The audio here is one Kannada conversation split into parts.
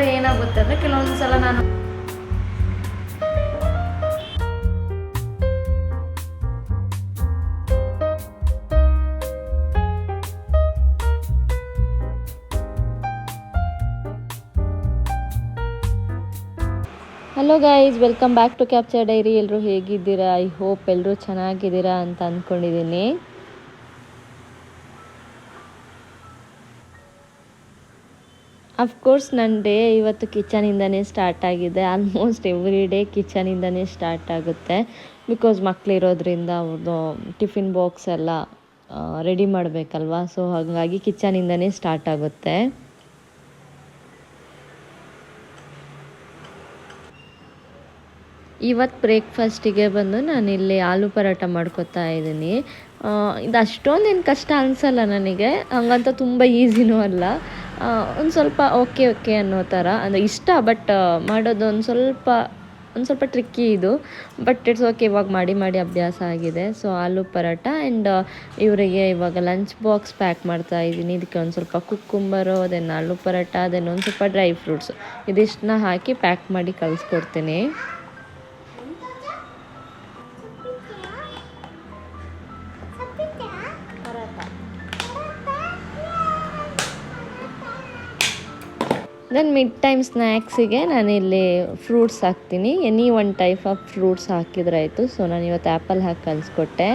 ಇದ್ರೆ ಏನಾಗುತ್ತೆ ಅಂದರೆ ಕೆಲವೊಂದು ಸಲ ನಾನು hello guys, welcome back to Capture Diary. ಎಲ್ಲರೂ ಹೇಗಿದ್ದೀರಾ? ಐ ಹೋಪ್ ಎಲ್ಲರೂ ಚೆನ್ನಾಗಿದ್ದೀರಾ ಅಂತ ಅಂದ್ಕೊಂಡಿದ್ದೀನಿ. ಅಫ್ಕೋರ್ಸ್ ನನ್ನ ಡೇ ಇವತ್ತು ಕಿಚನಿಂದನೇ ಸ್ಟಾರ್ಟ್ ಆಗಿದೆ. ಆಲ್ಮೋಸ್ಟ್ ಎವ್ರಿ ಡೇ ಕಿಚನಿಂದನೇ ಸ್ಟಾರ್ಟ್ ಆಗುತ್ತೆ. ಬಿಕಾಸ್ ಮಕ್ಕಳಿರೋದ್ರಿಂದ ಅವ್ರದ್ದು ಟಿಫಿನ್ ಬಾಕ್ಸ್ ಎಲ್ಲ ರೆಡಿ ಮಾಡಬೇಕಲ್ವಾ. ಸೊ ಹಾಗಾಗಿ ಕಿಚನಿಂದನೇ ಸ್ಟಾರ್ಟ್ ಆಗುತ್ತೆ. ಇವತ್ತು ಬ್ರೇಕ್ಫಾಸ್ಟಿಗೆ ಬಂದು ನಾನಿಲ್ಲಿ ಆಲೂ ಪರೋಟ ಮಾಡ್ಕೊತಾ ಇದ್ದೀನಿ. ಇದು ಅಷ್ಟೊಂದೇನು ಕಷ್ಟ ಅನಿಸಲ್ಲ ನನಗೆ, ಹಂಗಂತ ತುಂಬ ಈಸಿನೂ ಅಲ್ಲ. ಒಂದು ಸ್ವಲ್ಪ ಓಕೆ ಅನ್ನೋ ಥರ ಅಂದರೆ ಇಷ್ಟ, ಬಟ್ ಮಾಡೋದು ಒಂದು ಸ್ವಲ್ಪ ಟ್ರಿಕ್ಕಿ ಇದು. ಬಟ್ ಇಟ್ಸ್ ಓಕೆ, ಇವಾಗ ಮಾಡಿ ಅಭ್ಯಾಸ ಆಗಿದೆ. ಸೊ ಆಲೂ ಪರೋಟ ಆ್ಯಂಡ್ ಇವರಿಗೆ ಇವಾಗ ಲಂಚ್ ಬಾಕ್ಸ್ ಪ್ಯಾಕ್ ಮಾಡ್ತಾ ಇದ್ದೀನಿ. ಇದಕ್ಕೆ ಒಂದು ಸ್ವಲ್ಪ cucumber, then aloo paratha, then ಒಂದು ಸ್ವಲ್ಪ ಡ್ರೈ ಫ್ರೂಟ್ಸ್ ಇದಿಷ್ಟನ್ನ ಹಾಕಿ ಪ್ಯಾಕ್ ಮಾಡಿ ಕಳಿಸ್ಕೊಡ್ತೀನಿ. ದೆನ್ ಮಿಡ್ ಟೈಮ್ ಸ್ನ್ಯಾಕ್ಸಿಗೆ ನಾನಿಲ್ಲಿ ಫ್ರೂಟ್ಸ್ ಹಾಕ್ತೀನಿ. Any one type of fruits ಹಾಕಿದ್ರಾಯಿತು. ಸೊ ನಾನು ಇವತ್ತು ಆ್ಯಪಲ್ ಹಾಕಿ ಕಲಿಸ್ಕೊಟ್ಟೆ.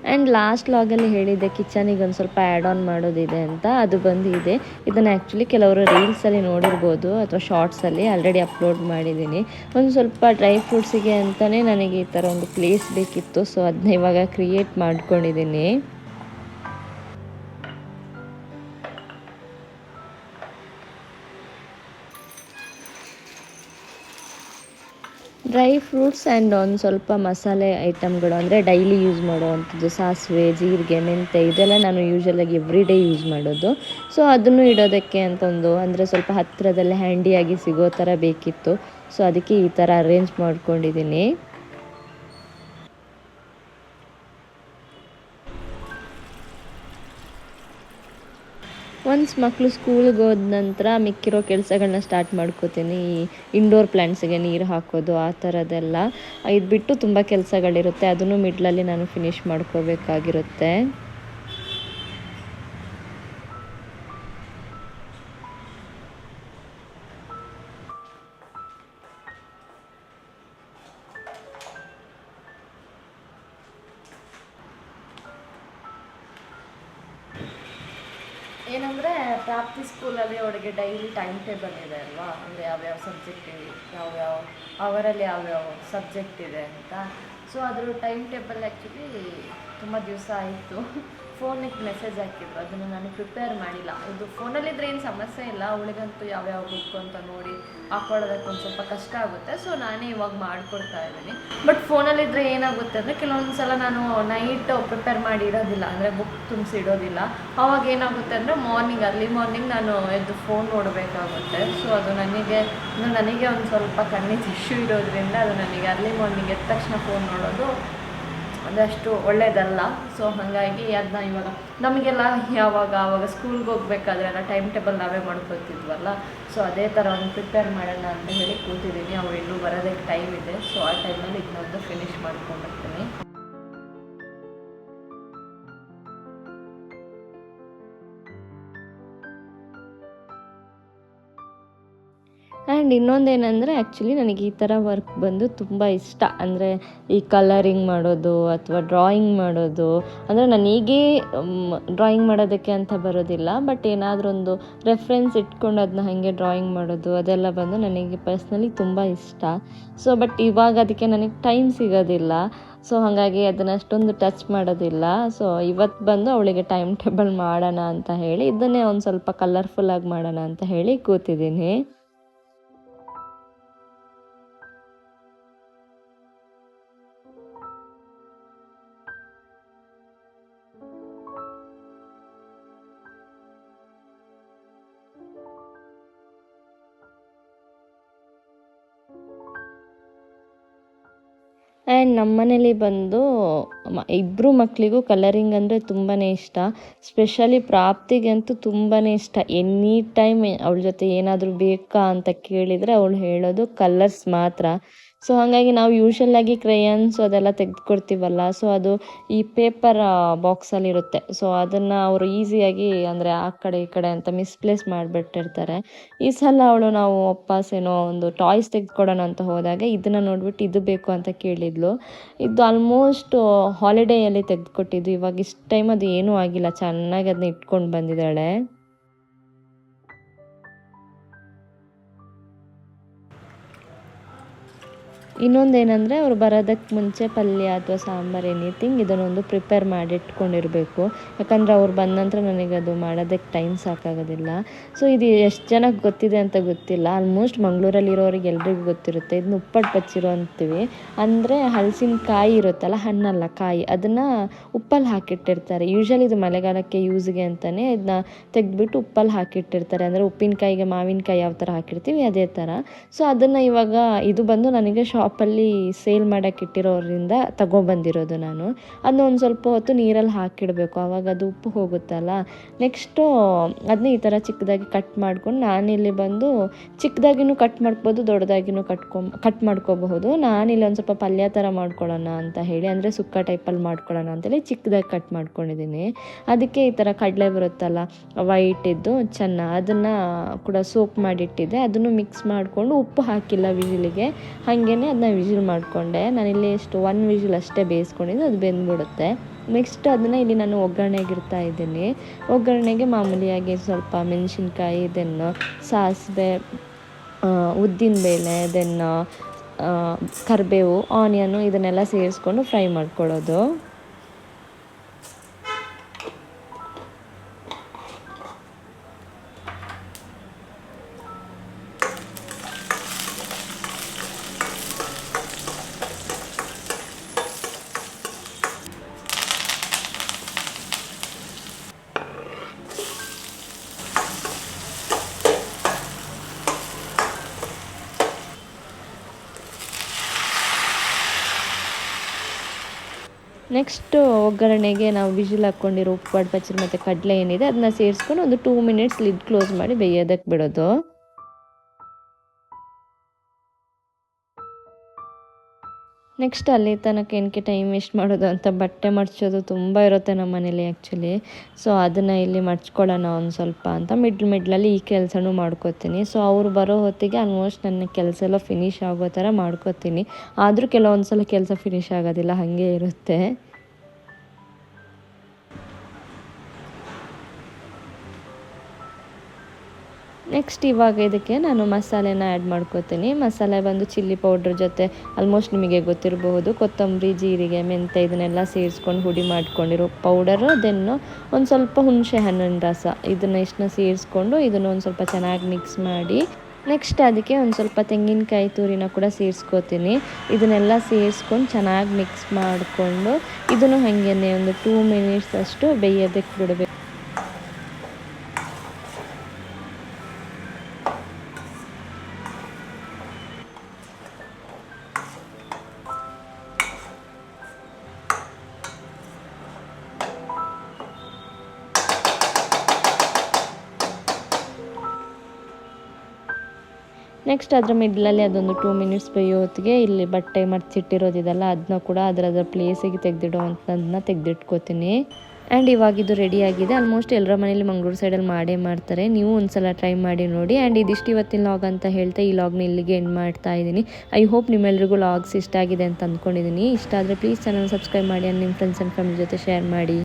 ಆ್ಯಂಡ್ ಲಾಸ್ಟ್ ಲಾಗಲ್ಲಿ ಹೇಳಿದ್ದೆ ಕಿಚನಿಗೆ ಒಂದು ಸ್ವಲ್ಪ ಆ್ಯಡ್ ಆನ್ ಮಾಡೋದಿದೆ ಅಂತ. ಅದು ಬಂದಿದೆ. ಇದನ್ನು ಆ್ಯಕ್ಚುಲಿ ಕೆಲವರು ರೀಲ್ಸಲ್ಲಿ ನೋಡಿರ್ಬೋದು ಅಥವಾ ಶಾರ್ಟ್ಸಲ್ಲಿ ಆಲ್ರೆಡಿ ಅಪ್ಲೋಡ್ ಮಾಡಿದ್ದೀನಿ. ಒಂದು ಸ್ವಲ್ಪ ಡ್ರೈ ಫ್ರೂಟ್ಸಿಗೆ ಅಂತಲೇ ನನಗೆ ಈ ಥರ ಒಂದು ಪ್ಲೇಸ್ ಬೇಕಿತ್ತು. ಸೊ ಅದನ್ನ ಇವಾಗ ಕ್ರಿಯೇಟ್ ಮಾಡ್ಕೊಂಡಿದ್ದೀನಿ. ಡ್ರೈ ಫ್ರೂಟ್ಸ್ ಆ್ಯಂಡ್ ಒಂದು ಸ್ವಲ್ಪ ಮಸಾಲೆ ಐಟಮ್ಗಳು ಅಂದರೆ ಡೈಲಿ ಯೂಸ್ ಮಾಡೋವಂಥದ್ದು ಸಾಸಿವೆ, ಜೀರಿಗೆ, ಮೆಂತೆ ಇದೆಲ್ಲ ನಾನು ಯೂಶ್ವಲಾಗಿ ಎವ್ರಿ ಡೇ ಯೂಸ್ ಮಾಡೋದು. ಸೊ ಅದನ್ನು ಇಡೋದಕ್ಕೆ ಅಂತ ಅಂದರೆ ಸ್ವಲ್ಪ ಹತ್ತಿರದಲ್ಲೇ ಹ್ಯಾಂಡಿಯಾಗಿ ಸಿಗೋ ಥರ ಬೇಕಿತ್ತು. ಸೊ ಅದಕ್ಕೆ ಈ ಥರ ಅರೇಂಜ್ ಮಾಡ್ಕೊಂಡಿದ್ದೀನಿ. ಒನ್ಸ್ ಮಕ್ಕಳು ಸ್ಕೂಲ್ಗೆ ಹೋದ ನಂತರ ಮಿಕ್ಕಿರೋ ಕೆಲಸಗಳನ್ನ ಸ್ಟಾರ್ಟ್ ಮಾಡ್ಕೋತೀನಿ. ಇಂಡೋರ್ ಪ್ಲ್ಯಾಂಟ್ಸಿಗೆ ನೀರು ಹಾಕೋದು ಆ ಥರದ್ದೆಲ್ಲ. ಇದು ಬಿಟ್ಟು ತುಂಬ ಕೆಲಸಗಳಿರುತ್ತೆ, ಅದನ್ನು ಮಿಡ್ಲಲ್ಲಿ ನಾನು ಫಿನಿಷ್ ಮಾಡ್ಕೋಬೇಕಾಗಿರುತ್ತೆ. ಏನಂದರೆ ಪ್ರಾಪ್ತಿ ಸ್ಕೂಲಲ್ಲಿ ಅವಳಿಗೆ ಡೈಲಿ ಟೈಮ್ ಟೇಬಲ್ ಇದೆ ಅಲ್ವಾ, ಅಂದರೆ ಯಾವ್ಯಾವ ಸಬ್ಜೆಕ್ಟ್ ಯಾವ್ಯಾವ ಅವರಲ್ಲಿ ಯಾವ್ಯಾವ ಸಬ್ಜೆಕ್ಟ್ ಇದೆ ಅಂತ. ಸೊ ಅದ್ರ ಟೈಮ್ ಟೇಬಲ್ ಆ್ಯಕ್ಚುಲಿ ತುಂಬ ದಿವಸ ಆಯಿತು. ಫೋನಿಗೆ ಮೆಸೇಜ್ ಹಾಕಿದ್ರು, ಅದನ್ನು ನಾನು ಪ್ರಿಪೇರ್ ಮಾಡಿಲ್ಲ. ಇದು ಫೋನಲ್ಲಿದ್ದರೆ ಏನು ಸಮಸ್ಯೆ ಇಲ್ಲ, ಅವಳಿಗಂತೂ ಯಾವ್ಯಾವ ಬುಕ್ ಅಂತ ನೋಡಿ ಹಾಕೊಳ್ಳೋದಕ್ಕೆ ಒಂದು ಸ್ವಲ್ಪ ಕಷ್ಟ ಆಗುತ್ತೆ. ಸೊ ನಾನೇ ಇವಾಗ ಮಾಡಿಕೊಡ್ತಾ ಇದ್ದೀನಿ. ಬಟ್ ಫೋನಲ್ಲಿದ್ದರೆ ಏನಾಗುತ್ತೆ ಅಂದರೆ ಕೆಲವೊಂದು ಸಲ ನಾನು ನೈಟ್ ಪ್ರಿಪೇರ್ ಮಾಡಿ ಇಡೋದಿಲ್ಲ, ಅಂದರೆ ಬುಕ್ ತುಂಬಿಸಿ ಇಡೋದಿಲ್ಲ. ಆವಾಗ ಏನಾಗುತ್ತೆ ಅಂದರೆ ಅರ್ಲಿ ಮಾರ್ನಿಂಗ್ ನಾನು ಎದ್ದು ಫೋನ್ ನೋಡಬೇಕಾಗುತ್ತೆ. ಸೊ ಅದು ನನಗೆ ಒಂದು ಸ್ವಲ್ಪ ಕಣ್ಣಿನ ಇಶ್ಯೂ ಇರೋದ್ರಿಂದ ಅದು ನನಗೆ ಅರ್ಲಿ ಮಾರ್ನಿಂಗ್ ಎದ್ದ ತಕ್ಷಣ ಫೋನ್ ನೋಡೋದು ಅದಷ್ಟು ಒಳ್ಳೆಯದಲ್ಲ. ಸೊ ಹಾಗಾಗಿ ಅದನ್ನ ಇವಾಗ ನಮಗೆಲ್ಲ ಆವಾಗ ಸ್ಕೂಲ್ಗೆ ಹೋಗ್ಬೇಕಾದ್ರೆ ಎಲ್ಲ ಟೈಮ್ ಟೇಬಲ್ ನಾವೇ ಮಾಡ್ಕೊತಿದ್ವಲ್ಲ. ಸೊ ಅದೇ ಥರ ಒಂದು ಪ್ರಿಪೇರ್ ಮಾಡೋಣ ಅಂತ ಹೇಳಿ ಕೂತಿದ್ದೀನಿ. ಅವ್ರು ಇನ್ನೂ ಬರೋದಕ್ಕೆ ಟೈಮ್ ಇದೆ. ಸೊ ಆ ಟೈಮಲ್ಲಿ ಇದನ್ನೊಂದು ಫಿನಿಷ್ ಮಾಡ್ಕೊಂಡ್ಬರ್ತೀನಿ. ಆ್ಯಂಡ್ ಇನ್ನೊಂದೇನೆಂದರೆ ಆ್ಯಕ್ಚುಲಿ ನನಗೆ ಈ ಥರ ವರ್ಕ್ ಬಂದು ತುಂಬ ಇಷ್ಟ. ಅಂದರೆ ಈ ಕಲರಿಂಗ್ ಮಾಡೋದು ಅಥವಾ ಡ್ರಾಯಿಂಗ್ ಮಾಡೋದು. ಅಂದರೆ ನನಗೇ ಡ್ರಾಯಿಂಗ್ ಮಾಡೋದಕ್ಕೆ ಅಂತ ಬರೋದಿಲ್ಲ, ಬಟ್ ಏನಾದರೂ ಒಂದು ರೆಫ್ರೆನ್ಸ್ ಇಟ್ಕೊಂಡು ಅದನ್ನ ಹಾಗೆ ಡ್ರಾಯಿಂಗ್ ಮಾಡೋದು ಅದೆಲ್ಲ ಬಂದು ನನಗೆ ಪರ್ಸ್ನಲಿ ತುಂಬ ಇಷ್ಟ. ಸೊ ಬಟ್ ಇವಾಗ ಅದಕ್ಕೆ ನನಗೆ ಟೈಮ್ ಸಿಗೋದಿಲ್ಲ. ಸೊ ಹಾಗಾಗಿ ಅದನ್ನು ಅಷ್ಟೊಂದು ಟಚ್ ಮಾಡೋದಿಲ್ಲ. ಸೊ ಇವತ್ತು ಬಂದು ಅವಳಿಗೆ ಟೈಮ್ ಟೇಬಲ್ ಮಾಡೋಣ ಅಂತ ಹೇಳಿ ಇದನ್ನೇ ಒಂದು ಸ್ವಲ್ಪ ಕಲರ್ಫುಲ್ಲಾಗಿ ಮಾಡೋಣ ಅಂತ ಹೇಳಿ ಕೂತಿದ್ದೀನಿ. ಆ್ಯಂಡ್ ನಮ್ಮ ಮನೇಲಿ ಬಂದು ಇಬ್ಬರು ಮಕ್ಕಳಿಗೂ ಕಲರಿಂಗ್ ಅಂದರೆ ತುಂಬಾ ಇಷ್ಟ. ಸ್ಪೆಷಲಿ ಪ್ರಾಪ್ತಿಗಂತೂ ತುಂಬಾ ಇಷ್ಟ. ಎನಿ ಟೈಮ್ ಅವಳ ಜೊತೆ ಏನಾದರೂ ಬೇಕಾ ಅಂತ ಕೇಳಿದರೆ ಅವಳು ಹೇಳೋದು ಕಲರ್ಸ್ ಮಾತ್ರ. ಸೊ ಹಾಗಾಗಿ ನಾವು ಯೂಶ್ವಲಾಗಿ ಕ್ರೇಯನ್ಸ್ ಅದೆಲ್ಲ ತೆಗೆದುಕೊಡ್ತೀವಲ್ಲ, ಸೊ ಅದು ಈ ಪೇಪರ್ ಬಾಕ್ಸಲ್ಲಿರುತ್ತೆ. ಸೊ ಅದನ್ನು ಅವರು ಈಸಿಯಾಗಿ ಅಂದರೆ ಆ ಕಡೆ ಈ ಕಡೆ ಅಂತ ಮಿಸ್ಪ್ಲೇಸ್ ಮಾಡಿಬಿಟ್ಟಿರ್ತಾರೆ. ಈ ಸಲ ಅವಳು ನಾವು ವಾಪಸ್ ಏನೋ ಒಂದು ಟಾಯ್ಸ್ ತೆಗೆದುಕೊಡೋಣ ಅಂತ ಹೋದಾಗ ಇದನ್ನು ನೋಡಿಬಿಟ್ಟು ಇದು ಬೇಕು ಅಂತ ಕೇಳಿದ್ಲು. ಇದು ಆಲ್ಮೋಸ್ಟ್ ಹಾಲಿಡೇಯಲ್ಲಿ ತೆಗೆದುಕೊಟ್ಟಿದ್ದು. ಇವಾಗ ಇಷ್ಟು ಟೈಮ್ ಅದು ಏನೂ ಆಗಿಲ್ಲ, ಚೆನ್ನಾಗಿ ಅದನ್ನ ಇಟ್ಕೊಂಡು ಬಂದಿದ್ದಾಳೆ. ಇನ್ನೊಂದೇನೆಂದರೆ ಅವ್ರು ಬರೋದಕ್ಕೆ ಮುಂಚೆ ಪಲ್ಯ ಅಥವಾ ಸಾಂಬಾರು ಎನಿಥಿಂಗ್ ಇದನ್ನೊಂದು ಪ್ರಿಪೇರ್ ಮಾಡಿ ಇಟ್ಕೊಂಡಿರಬೇಕು. ಯಾಕಂದರೆ ಅವ್ರು ಬಂದ ನಂತರ ನನಗೆ ಅದು ಮಾಡೋದಕ್ಕೆ ಟೈಮ್ ಸಾಕಾಗೋದಿಲ್ಲ. ಸೊ ಇದು ಎಷ್ಟು ಜನಕ್ಕೆ ಗೊತ್ತಿದೆ ಅಂತ ಗೊತ್ತಿಲ್ಲ. ಆಲ್ಮೋಸ್ಟ್ ಮಂಗಳೂರಲ್ಲಿರೋರಿಗೆ ಎಲ್ರಿಗೂ ಗೊತ್ತಿರುತ್ತೆ. ಇದನ್ನ ಉಪ್ಪಟ್ಟು ಬಚ್ಚಿರೋ ಅಂತೀವಿ. ಅಂದರೆ ಹಲಸಿನಕಾಯಿ ಇರುತ್ತಲ್ಲ, ಹಣ್ಣಲ್ಲ ಕಾಯಿ, ಅದನ್ನು ಉಪ್ಪಲ್ಲಿ ಹಾಕಿಟ್ಟಿರ್ತಾರೆ. ಯೂಶ್ವಲಿ ಇದು ಮಳೆಗಾಲಕ್ಕೆ ಯೂಸ್ಗೆ ಅಂತಲೇ ಇದನ್ನ ತೆಗೆದ್ಬಿಟ್ಟು ಉಪ್ಪಲ್ಲಿ ಹಾಕಿಟ್ಟಿರ್ತಾರೆ. ಅಂದರೆ ಉಪ್ಪಿನಕಾಯಿಗೆ ಮಾವಿನಕಾಯಿ ಯಾವ ಥರ ಹಾಕಿರ್ತೀವಿ ಅದೇ ಥರ. ಸೊ ಅದನ್ನು ಇವಾಗ ಇದು ಬಂದು ನನಗೆ ಶಾಪಲ್ಲಿ ಸೇಲ್ ಮಾಡೋಕ್ಕೆ ಇಟ್ಟಿರೋರಿಂದ ತಗೊಬಂದಿರೋದು ನಾನು. ಅದನ್ನ ಒಂದು ಸ್ವಲ್ಪ ಹೊತ್ತು ನೀರಲ್ಲಿ ಹಾಕಿಡಬೇಕು, ಆವಾಗ ಅದು ಉಪ್ಪು ಹೋಗುತ್ತಲ್ಲ. ನೆಕ್ಸ್ಟು ಅದನ್ನ ಈ ಥರ ಚಿಕ್ಕದಾಗಿ ಕಟ್ ಮಾಡ್ಕೊಂಡು ನಾನಿಲ್ಲಿ ಬಂದು ಚಿಕ್ಕದಾಗಿನೂ ಕಟ್ ಮಾಡ್ಬೋದು, ದೊಡ್ಡದಾಗಿನೂ ಕಟ್ ಮಾಡ್ಕೋಬಹುದು. ನಾನಿಲ್ಲಿ ಒಂದು ಸ್ವಲ್ಪ ಪಲ್ಯ ಥರ ಮಾಡ್ಕೊಳ್ಳೋಣ ಅಂತ ಹೇಳಿ, ಅಂದರೆ ಸುಕ್ಕ ಟೈಪಲ್ಲಿ ಮಾಡ್ಕೊಳ್ಳೋಣ ಅಂತೇಳಿ ಚಿಕ್ಕದಾಗಿ ಕಟ್ ಮಾಡ್ಕೊಂಡಿದ್ದೀನಿ. ಅದಕ್ಕೆ ಈ ಥರ ಕಡಲೆ ಬರುತ್ತಲ್ಲ ವೈಟ್ ಇದ್ದು ಚೆನ್ನ, ಅದನ್ನು ಕೂಡ ಸೋಪ್ ಮಾಡಿಟ್ಟಿದ್ದೆ. ಅದನ್ನು ಮಿಕ್ಸ್ ಮಾಡಿಕೊಂಡು ಉಪ್ಪು ಹಾಕಿಲ್ಲ ವಿಜಿಲಿಗೆ, ಹಾಗೇ ಅದನ್ನ ವಿಜಿಲ್ ಮಾಡಿಕೊಂಡೆ. ನಾನಿಲ್ಲಿ ಎಷ್ಟು 1 ವಿಜಿಲ್ ಅಷ್ಟೇ ಬೇಯಿಸ್ಕೊಂಡಿದ್ದು, ಅದು ಬೆಂದ್ಬಿಡುತ್ತೆ. ನೆಕ್ಸ್ಟ್ ಅದನ್ನು ಇಲ್ಲಿ ನಾನು ಒಗ್ಗರಣೆಗೆ ಇಡ್ತಾ ಇದ್ದೀನಿ. ಒಗ್ಗರಣೆಗೆ ಮಾಮೂಲಿಯಾಗಿ ಸ್ವಲ್ಪ ಮೆಣಸಿನ್ಕಾಯಿ, ದೆನ್ ಸಾಸಿವೆ, ಉದ್ದಿನಬೇಳೆ, ದೆನ್ ಕರಿಬೇವು, ಆನಿಯನು ಇದನ್ನೆಲ್ಲ ಸೇರಿಸ್ಕೊಂಡು ಫ್ರೈ ಮಾಡ್ಕೊಳ್ಳೋದು. ನೆಕ್ಸ್ಟು ಒಗ್ಗರಣೆಗೆ ನಾವು ವಿಜಿಲ್ ಹಾಕ್ಕೊಂಡಿರೋ ಉಪ್ಪು ಬಚ್ಚಲು ಮತ್ತು ಕಡಲೆ ಏನಿದೆ ಅದನ್ನ ಸೇರಿಸ್ಕೊಂಡು ಒಂದು 2 ಮಿನಿಟ್ಸ್ ಲಿಡ್ ಕ್ಲೋಸ್ ಮಾಡಿ ಬೇಯೋದಕ್ಕೆ ಬಿಡೋದು. ನೆಕ್ಸ್ಟ್ ಅಲ್ಲಿ ತನಕ ಏನಕ್ಕೆ ಟೈಮ್ ವೇಸ್ಟ್ ಮಾಡೋದು ಅಂತ ಬಟ್ಟೆ ಮಡ್ಚೋದು ತುಂಬ ಇರುತ್ತೆ ನಮ್ಮ ಮನೇಲಿ ಆ್ಯಕ್ಚುಲಿ. ಸೊ ಅದನ್ನು ಇಲ್ಲಿ ಮಡ್ಚ್ಕೊಳ್ಳೋಣ ಒಂದು ಸ್ವಲ್ಪ ಅಂತ ಮಿಡ್ಲಲ್ಲಿ ಈ ಕೆಲಸನೂ ಮಾಡ್ಕೋತೀನಿ. ಸೊ ಅವರು ಬರೋ ಹೊತ್ತಿಗೆ ಆಲ್ಮೋಸ್ಟ್ ನನ್ನ ಕೆಲಸ ಎಲ್ಲ ಫಿನಿಶ್ ಆಗೋ ಥರ ಮಾಡ್ಕೋತೀನಿ. ಆದರೂ ಕೆಲವೊಂದು ಸಲ ಕೆಲಸ ಫಿನಿಶ್ ಆಗೋದಿಲ್ಲ, ಹಾಗೆ ಇರುತ್ತೆ. ನೆಕ್ಸ್ಟ್ ಇವಾಗ ಇದಕ್ಕೆ ನಾನು ಮಸಾಲೆನ ಆ್ಯಡ್ ಮಾಡ್ಕೋತೀನಿ. ಮಸಾಲೆ ಬಂದು ಚಿಲ್ಲಿ ಪೌಡ್ರ್ ಜೊತೆ ಆಲ್ಮೋಸ್ಟ್ ನಿಮಗೆ ಗೊತ್ತಿರಬಹುದು ಕೊತ್ತಂಬರಿ, ಜೀರಿಗೆ, ಮೆಂತ್ಯ ಇದನ್ನೆಲ್ಲ ಸೇರಿಸ್ಕೊಂಡು ಹುಡಿ ಮಾಡ್ಕೊಂಡಿರೋ ಪೌಡರು. ದೆನ್ ಒಂದು ಸ್ವಲ್ಪ ಹುಣಸೆ ಹಣ್ಣಿನ ರಸ, ಇಷ್ಟನ್ನ ಸೇರಿಸ್ಕೊಂಡು ಇದನ್ನು ಒಂದು ಸ್ವಲ್ಪ ಚೆನ್ನಾಗಿ ಮಿಕ್ಸ್ ಮಾಡಿ ನೆಕ್ಸ್ಟ್ ಅದಕ್ಕೆ ಒಂದು ಸ್ವಲ್ಪ ತೆಂಗಿನಕಾಯಿ ತುರಿನ ಕೂಡ ಸೇರಿಸ್ಕೋತೀನಿ. ಇದನ್ನೆಲ್ಲ ಸೇರಿಸ್ಕೊಂಡು ಚೆನ್ನಾಗಿ ಮಿಕ್ಸ್ ಮಾಡಿಕೊಂಡು ಇದನ್ನು ಹಾಗೇ ಒಂದು 2 ಮಿನಿಟ್ಸ್ ಅಷ್ಟು ಬೇಯೋದಕ್ಕೆ ಬಿಡಬೇಕು. ನೆಕ್ಸ್ಟ್ ಅದರ ಮಿಡ್ಲಲ್ಲಿ ಅದೊಂದು 2 ಮಿನಿಟ್ಸ್ ಬೇಯೋ ಹೊತ್ತಿಗೆ ಇಲ್ಲಿ ಬಟ್ಟೆ ಮಡ್ಚಿಟ್ಟಿರೋದಿದೆಲ್ಲ ಅದನ್ನ ಕೂಡ ಅದರ ಪ್ಲೇಸಿಗೆ ತೆಗೆದಿಡೋ ಅಂತದನ್ನ ತೆಗೆದಿಟ್ಕೋತೀನಿ. ಆ್ಯಂಡ್ ಇವಾಗಿದು ರೆಡಿಯಾಗಿದೆ. ಆಲ್ಮೋಸ್ಟ್ ಎಲ್ಲರ ಮನೇಲಿ ಮಂಗಳೂರು ಸೈಡಲ್ಲಿ ಮಾಡೇ ಮಾಡ್ತಾರೆ. ನೀವು ಒಂದ್ಸಲ ಟ್ರೈ ಮಾಡಿ ನೋಡಿ. ಆ್ಯಂಡ್ ಇದಿಷ್ಟು ಇವತ್ತಿನ ಲಾಗ್ ಅಂತ ಹೇಳ್ತಾ ಈ ಲಾಗ್ನ ಇಲ್ಲಿಗೆ ಎಂಡ್ ಮಾಡ್ತಾ ಇದ್ದೀನಿ. ಐ ಹೋಪ್ ನಿಮ್ಮೆಲ್ಲರಿಗೂ ಲಾಗ್ಸ್ ಇಷ್ಟ ಆಗಿದೆ ಅಂತ ಅಂದ್ಕೊಂಡಿದ್ದೀನಿ. ಇಷ್ಟ ಆದರೆ ಪ್ಲೀಸ್ ಚಾನಲ್ ಸಬ್ಸ್ಕ್ರೈಬ್ ಮಾಡಿ ಆ್ಯಂಡ್ ನಿಮ್ಮ ಫ್ರೆಂಡ್ಸ್ ಆ್ಯಂಡ್ ಫ್ಯಾಮಿಲಿ ಜೊತೆ ಶೇರ್ ಮಾಡಿ.